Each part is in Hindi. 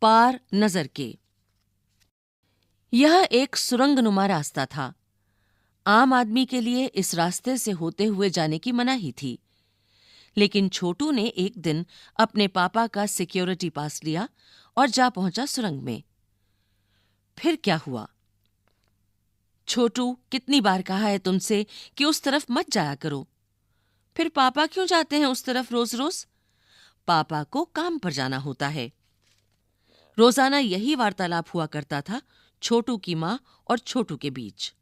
पार नजर के। यह एक सुरंगनुमा रास्ता था। आम आदमी के लिए इस रास्ते से होते हुए जाने की मनाही थी, लेकिन छोटू ने एक दिन अपने पापा का सिक्योरिटी पास लिया और जा पहुंचा सुरंग में। फिर क्या हुआ? छोटू, कितनी बार कहा है तुमसे कि उस तरफ मत जाया करो। फिर पापा क्यों जाते हैं उस तरफ रोज रोज? पापा को काम पर जाना होता है। रोजाना यही वार्तालाप हुआ करता था छोटू की मां और छोटू के बीच।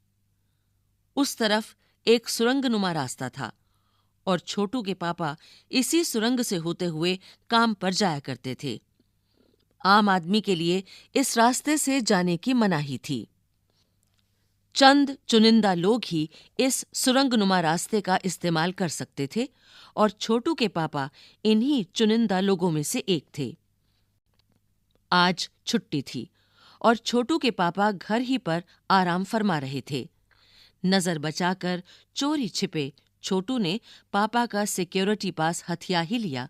उस तरफ एक सुरंगनुमा रास्ता था और छोटू के पापा इसी सुरंग से होते हुए काम पर जाया करते थे। आम आदमी के लिए इस रास्ते से जाने की मनाही थी। चंद चुनिंदा लोग ही इस सुरंगनुमा रास्ते का इस्तेमाल कर सकते थे और छोटू के पापा इन्हीं चुनिंदा लोगों में से एक थे। आज छुट्टी थी और छोटू के पापा घर ही पर आराम फरमा रहे थे। नजर बचाकर चोरी छिपे छोटू ने पापा का सिक्योरिटी पास हथिया ही लिया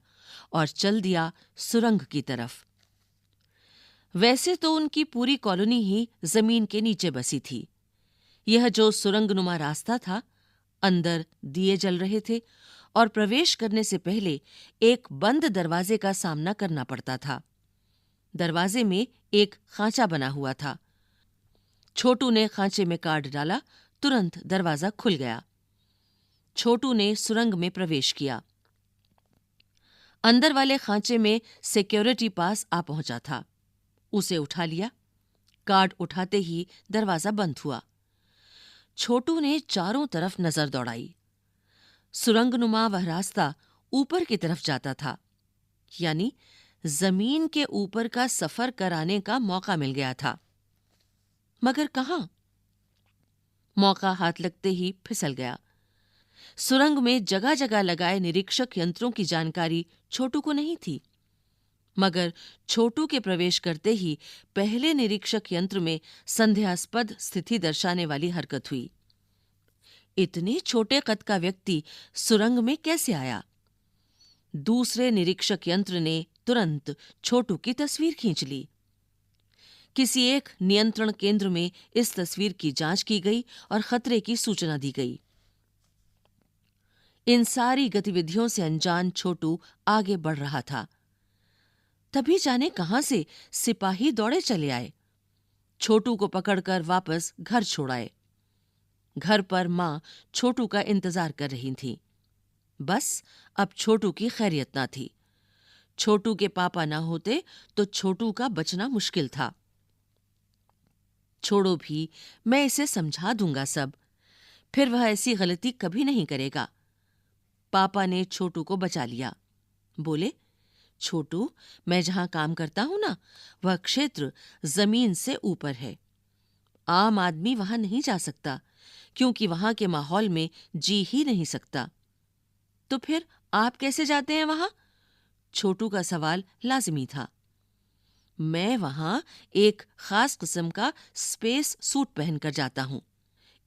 और चल दिया सुरंग की तरफ। वैसे तो उनकी पूरी कॉलोनी ही जमीन के नीचे बसी थी। यह जो सुरंगनुमा रास्ता था, अंदर दिए जल रहे थे और प्रवेश करने से पहले एक बंद दरवाजे का सामना करना पड़ता था। दरवाजे में एक खांचा बना हुआ था। छोटू ने खांचे में कार्ड डाला, तुरंत दरवाजा खुल गया। छोटू ने सुरंग में प्रवेश किया। अंदर वाले खांचे में सिक्योरिटी पास आ पहुंचा था। उसे उठा लिया। कार्ड उठाते ही दरवाजा बंद हुआ। छोटू ने चारों तरफ नजर दौड़ाई। सुरंगनुमा वह रास्ता ऊपर की तरफ जाता था, यानी जमीन के ऊपर का सफर कराने का मौका मिल गया था। मगर कहां? मौका हाथ लगते ही फिसल गया। सुरंग में जगह जगह लगाए निरीक्षक यंत्रों की जानकारी छोटू को नहीं थी, मगर छोटू के प्रवेश करते ही पहले निरीक्षक यंत्र में संदेहास्पद स्थिति दर्शाने वाली हरकत हुई। इतने छोटे कद का व्यक्ति सुरंग में कैसे आया? दूसरे निरीक्षक यंत्र ने तुरंत छोटू की तस्वीर खींच ली। किसी एक नियंत्रण केंद्र में इस तस्वीर की जांच की गई और खतरे की सूचना दी गई। इन सारी गतिविधियों से अनजान छोटू आगे बढ़ रहा था। तभी जाने कहां से सिपाही दौड़े चले आए। छोटू को पकड़कर वापस घर छोड़ाए। घर पर मां छोटू का इंतजार कर रही थी। बस अब छोटू की खैरियत ना थी। छोटू के पापा ना होते तो छोटू का बचना मुश्किल था। छोड़ो भी, मैं इसे समझा दूंगा सब, फिर वह ऐसी गलती कभी नहीं करेगा। पापा ने छोटू को बचा लिया। बोले, छोटू, मैं जहां काम करता हूं ना, वह क्षेत्र जमीन से ऊपर है। आम आदमी वहां नहीं जा सकता, क्योंकि वहां के माहौल में जी ही नहीं सकता। तो फिर आप कैसे जाते हैं वहां? छोटू का सवाल लाजिमी था। मैं वहां एक खास किस्म का स्पेस सूट पहनकर जाता हूं।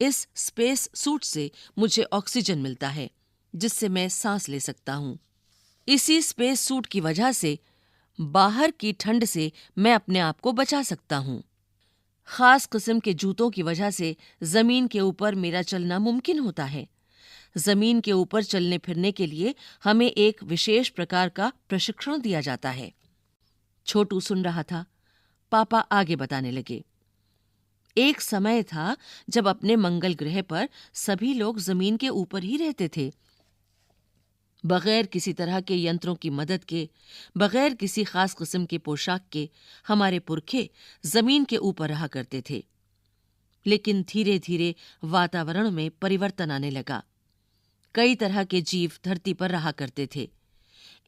इस स्पेस सूट से मुझे ऑक्सीजन मिलता है, जिससे मैं सांस ले सकता हूं। इसी स्पेस सूट की वजह से बाहर की ठंड से मैं अपने आप को बचा सकता हूं। खास किस्म के जूतों की वजह से जमीन के ऊपर मेरा चलना मुमकिन होता है। जमीन के ऊपर चलने फिरने के लिए हमें एक विशेष प्रकार का प्रशिक्षण दिया जाता है। छोटू सुन रहा था। पापा आगे बताने लगे। एक समय था जब अपने मंगल ग्रह पर सभी लोग जमीन के ऊपर ही रहते थे। बगैर किसी तरह के यंत्रों की मदद के, बगैर किसी खास किस्म के पोशाक के हमारे पुरखे जमीन के ऊपर रहा करते थे। लेकिन धीरे धीरे वातावरण में परिवर्तन आने लगा। कई तरह के जीव धरती पर रहा करते थे।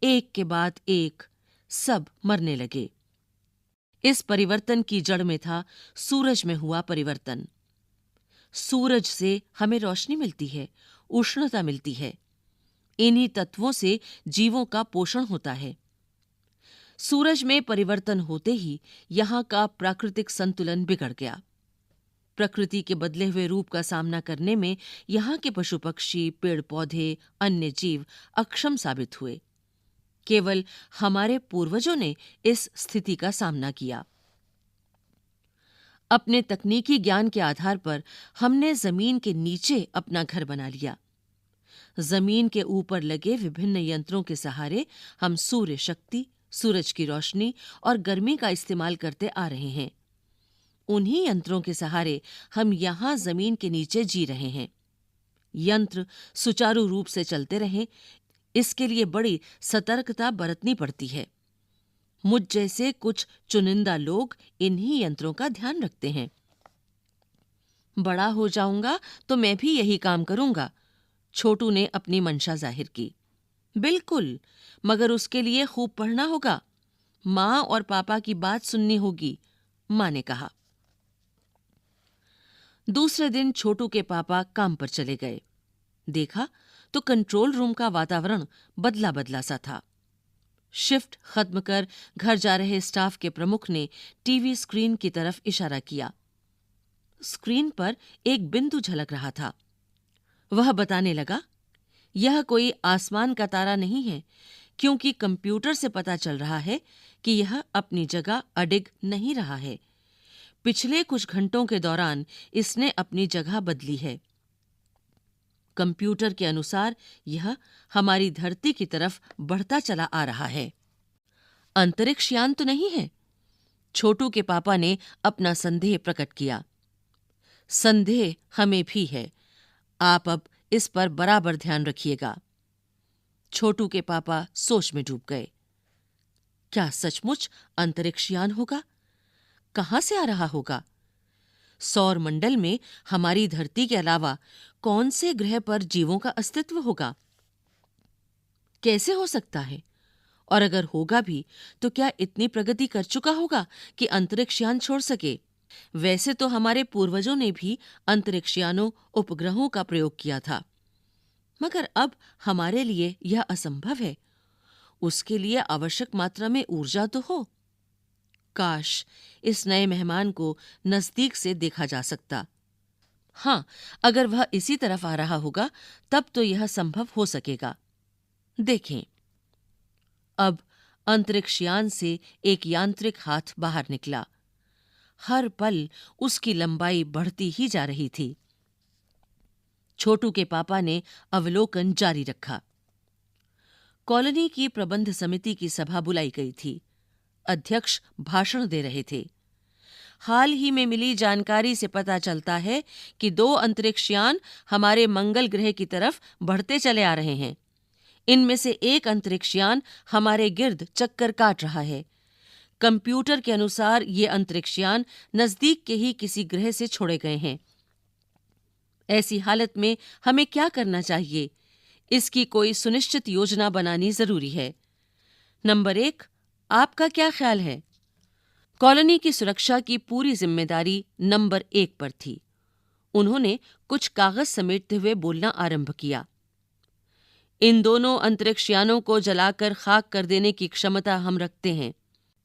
एक के बाद एक सब मरने लगे। इस परिवर्तन की जड़ में था सूरज में हुआ परिवर्तन। सूरज से हमें रोशनी मिलती है, उष्णता मिलती है। इन्हीं तत्वों से जीवों का पोषण होता है। सूरज में परिवर्तन होते ही यहां का प्राकृतिक संतुलन बिगड़ गया। प्रकृति के बदले हुए रूप का सामना करने में यहां के पशु पक्षी, पेड़ पौधे, अन्य जीव अक्षम साबित हुए। केवल हमारे पूर्वजों ने इस स्थिति का सामना किया। अपने तकनीकी ज्ञान के आधार पर हमने जमीन के नीचे अपना घर बना लिया। जमीन के ऊपर लगे विभिन्न यंत्रों के सहारे हम सूर्य शक्ति, सूरज की रोशनी और गर्मी का इस्तेमाल करते आ रहे हैं। उन्हीं यंत्रों के सहारे हम यहां जमीन के नीचे जी रहे हैं। यंत्र सुचारू रूप से चलते रहें, इसके लिए बड़ी सतर्कता बरतनी पड़ती है। मुझ जैसे कुछ चुनिंदा लोग इन्हीं यंत्रों का ध्यान रखते हैं। बड़ा हो जाऊंगा तो मैं भी यही काम करूंगा, छोटू ने अपनी मंशा जाहिर की। बिल्कुल, मगर उसके लिए खूब पढ़ना होगा। माँ और पापा की बात सुननी होगी, माँ ने कहा। दूसरे दिन छोटू के पापा काम पर चले गए। देखा तो कंट्रोल रूम का वातावरण बदला बदला सा था। शिफ्ट खत्म कर घर जा रहे स्टाफ के प्रमुख ने टीवी स्क्रीन की तरफ इशारा किया। स्क्रीन पर एक बिंदु झलक रहा था। वह बताने लगा, यह कोई आसमान का तारा नहीं है, क्योंकि कंप्यूटर से पता चल रहा है कि यह अपनी जगह अडिग नहीं रहा है। पिछले कुछ घंटों के दौरान इसने अपनी जगह बदली है। कंप्यूटर के अनुसार यह हमारी धरती की तरफ बढ़ता चला आ रहा है। अंतरिक्ष यान तो नहीं है? छोटू के पापा ने अपना संदेह प्रकट किया। संदेह हमें भी है, आप अब इस पर बराबर ध्यान रखिएगा। छोटू के पापा सोच में डूब गए। क्या सचमुच अंतरिक्ष यान होगा? कहां से आ रहा होगा? सौर मंडल में हमारी धरती के अलावा कौन से ग्रह पर जीवों का अस्तित्व होगा? कैसे हो सकता है? और अगर होगा भी तो क्या इतनी प्रगति कर चुका होगा कि अंतरिक्ष यान छोड़ सके? वैसे तो हमारे पूर्वजों ने भी अंतरिक्ष यानों, उपग्रहों का प्रयोग किया था, मगर अब हमारे लिए यह असंभव है। उसके लिए आवश्यक मात्रा में ऊर्जा तो हो। काश इस नए मेहमान को नजदीक से देखा जा सकता। हाँ, अगर वह इसी तरफ आ रहा होगा तब तो यह संभव हो सकेगा। देखें, अब अंतरिक्ष यान से एक यांत्रिक हाथ बाहर निकला। हर पल उसकी लंबाई बढ़ती ही जा रही थी। छोटू के पापा ने अवलोकन जारी रखा। कॉलोनी की प्रबंध समिति की सभा बुलाई गई थी। अध्यक्ष भाषण दे रहे थे। हाल ही में मिली जानकारी से पता चलता है कि 2 अंतरिक्ष यान हमारे मंगल ग्रह की तरफ बढ़ते चले आ रहे हैं। इनमें से एक अंतरिक्ष यान हमारे गिर्द चक्कर काट रहा है। कंप्यूटर के अनुसार ये अंतरिक्ष यान नजदीक के ही किसी ग्रह से छोड़े गए हैं। ऐसी हालत में हमें क्या करना चाहिए? इसकी कोई सुनिश्चित योजना बनानी जरूरी है। नंबर 1, आपका क्या ख्याल है? कॉलोनी की सुरक्षा की पूरी जिम्मेदारी नंबर 1 पर थी। उन्होंने कुछ कागज समेटते हुए बोलना आरंभ किया। इन दोनों अंतरिक्ष यानों को जलाकर खाक कर देने की क्षमता हम रखते हैं,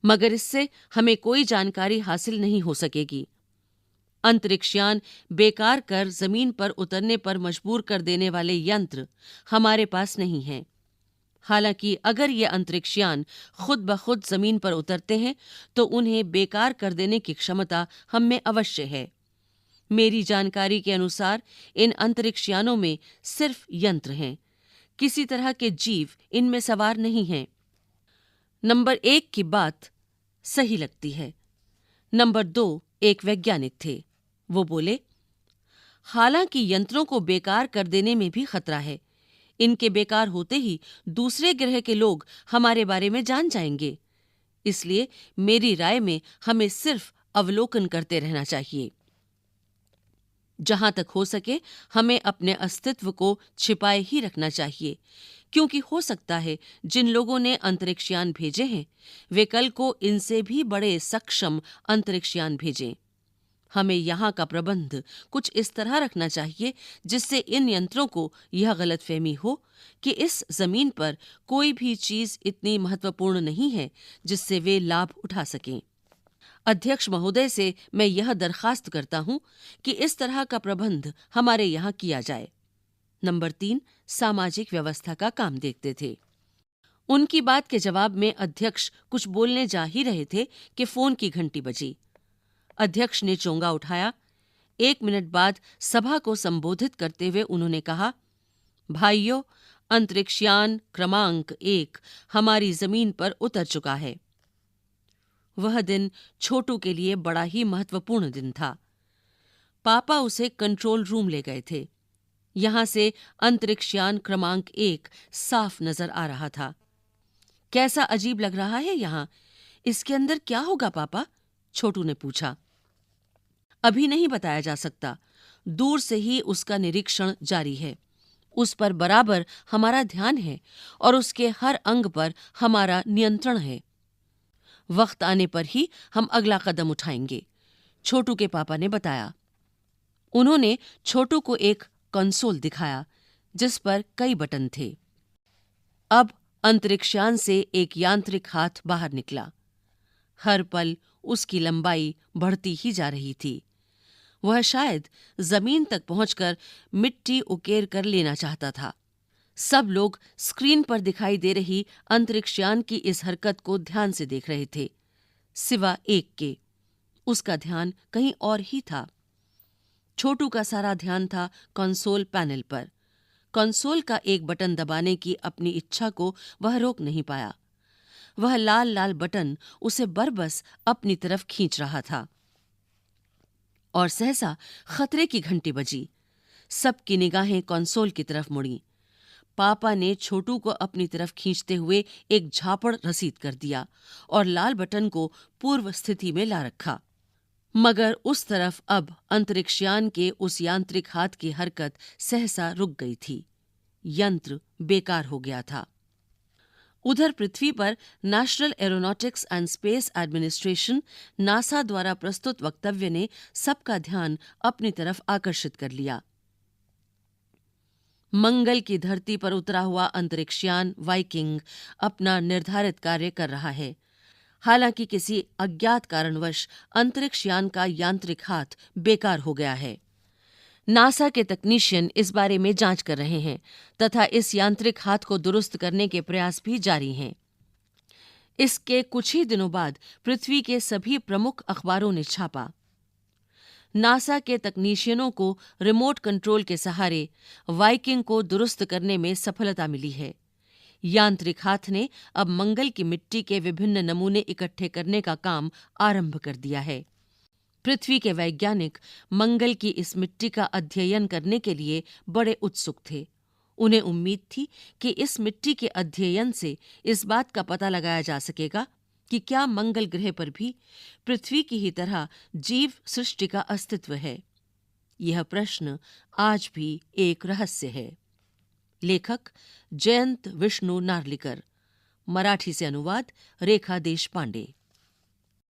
मगर इससे हमें कोई जानकारी हासिल नहीं हो सकेगी। अंतरिक्ष यान बेकार कर जमीन पर उतरने पर मजबूर कर देने वाले यंत्र हमारे पास नहीं हैं। हालांकि अगर ये अंतरिक्ष यान खुद ब खुद जमीन पर उतरते हैं तो उन्हें बेकार कर देने की क्षमता हम में अवश्य है। मेरी जानकारी के अनुसार इन अंतरिक्ष यानों में सिर्फ यंत्र हैं, किसी तरह के जीव इनमें सवार नहीं हैं। नंबर 1 की बात सही लगती है। नंबर 2 एक वैज्ञानिक थे। वो बोले, हालांकि यंत्रों को बेकार कर देने में भी खतरा है। इनके बेकार होते ही दूसरे ग्रह के लोग हमारे बारे में जान जाएंगे। इसलिए मेरी राय में हमें सिर्फ अवलोकन करते रहना चाहिए। जहां तक हो सके हमें अपने अस्तित्व को छिपाए ही रखना चाहिए, क्योंकि हो सकता है जिन लोगों ने अंतरिक्ष यान भेजे हैं वे कल को इनसे भी बड़े सक्षम अंतरिक्ष यान भेजें। हमें यहाँ का प्रबंध कुछ इस तरह रखना चाहिए जिससे इन यंत्रों को यह गलतफहमी हो कि इस जमीन पर कोई भी चीज इतनी महत्वपूर्ण नहीं है जिससे वे लाभ उठा सकें। अध्यक्ष महोदय से मैं यह दरखास्त करता हूं कि इस तरह का प्रबंध हमारे यहाँ किया जाए। नंबर 3 सामाजिक व्यवस्था का काम देखते थे। उनकी बात के जवाब में अध्यक्ष कुछ बोलने जा ही रहे थे कि फोन की घंटी बजी। अध्यक्ष ने चोंगा उठाया। 1 मिनट बाद सभा को संबोधित करते हुए उन्होंने कहा, भाइयों, अंतरिक्षयान क्रमांक 1 हमारी जमीन पर उतर चुका है। वह दिन छोटू के लिए बड़ा ही महत्वपूर्ण दिन था। पापा उसे कंट्रोल रूम ले गए थे। यहां से अंतरिक्षयान क्रमांक 1 साफ नजर आ रहा था। कैसा अजीब लग रहा है यहां? इसके अंदर क्या होगा पापा? छोटू ने पूछा। अभी नहीं बताया जा सकता। दूर से ही उसका निरीक्षण जारी है। उस पर बराबर हमारा ध्यान है और उसके हर अंग पर हमारा नियंत्रण है। वक्त आने पर ही हम अगला कदम उठाएंगे, छोटू के पापा ने बताया। उन्होंने छोटू को एक कंसोल दिखाया जिस पर कई बटन थे। अब अंतरिक्षयान से एक यांत्रिक हाथ बाहर निकला। हर पल उसकी लंबाई बढ़ती ही जा रही थी। वह शायद जमीन तक पहुंचकर मिट्टी उकेर कर लेना चाहता था। सब लोग स्क्रीन पर दिखाई दे रही अंतरिक्षयान की इस हरकत को ध्यान से देख रहे थे, सिवा एक के। उसका ध्यान कहीं और ही था। छोटू का सारा ध्यान था कंसोल पैनल पर। कंसोल का एक बटन दबाने की अपनी इच्छा को वह रोक नहीं पाया। वह लाल लाल बटन उसे बरबस अपनी तरफ खींच रहा था। और सहसा खतरे की घंटी बजी। सबकी निगाहें कंसोल की तरफ मुड़ी। पापा ने छोटू को अपनी तरफ खींचते हुए एक झापड़ रसीद कर दिया और लाल बटन को पूर्व स्थिति में ला रखा। मगर उस तरफ अब अंतरिक्षयान के उस यांत्रिक हाथ की हरकत सहसा रुक गई थी। यंत्र बेकार हो गया था। उधर पृथ्वी पर national aeronautics and space administration NASA द्वारा प्रस्तुत वक्तव्य ने सबका ध्यान अपनी तरफ आकर्षित कर लिया। मंगल की धरती पर उतरा हुआ अंतरिक्षयान वाइकिंग अपना निर्धारित कार्य कर रहा है। हालांकि किसी अज्ञात कारणवश अंतरिक्षयान का यांत्रिक हाथ बेकार हो गया है। नासा के तकनीशियन इस बारे में जांच कर रहे हैं तथा इस यांत्रिक हाथ को दुरुस्त करने के प्रयास भी जारी हैं। इसके कुछ ही दिनों बाद पृथ्वी के सभी प्रमुख अखबारों ने छापा। नासा के तकनीशियनों को रिमोट कंट्रोल के सहारे वाइकिंग को दुरुस्त करने में सफलता मिली है। यांत्रिक हाथ ने अब मंगल की मिट्टी के विभिन्न नमूने इकट्ठे करने का काम आरंभ कर दिया है। पृथ्वी के वैज्ञानिक मंगल की इस मिट्टी का अध्ययन करने के लिए बड़े उत्सुक थे। उन्हें उम्मीद थी कि इस मिट्टी के अध्ययन से इस बात का पता लगाया जा सकेगा कि क्या मंगल ग्रह पर भी पृथ्वी की ही तरह जीव सृष्टि का अस्तित्व है। यह प्रश्न आज भी एक रहस्य है। लेखक जयंत विष्णु नार्लिकर। मराठी से अनुवाद रेखा देशपांडे।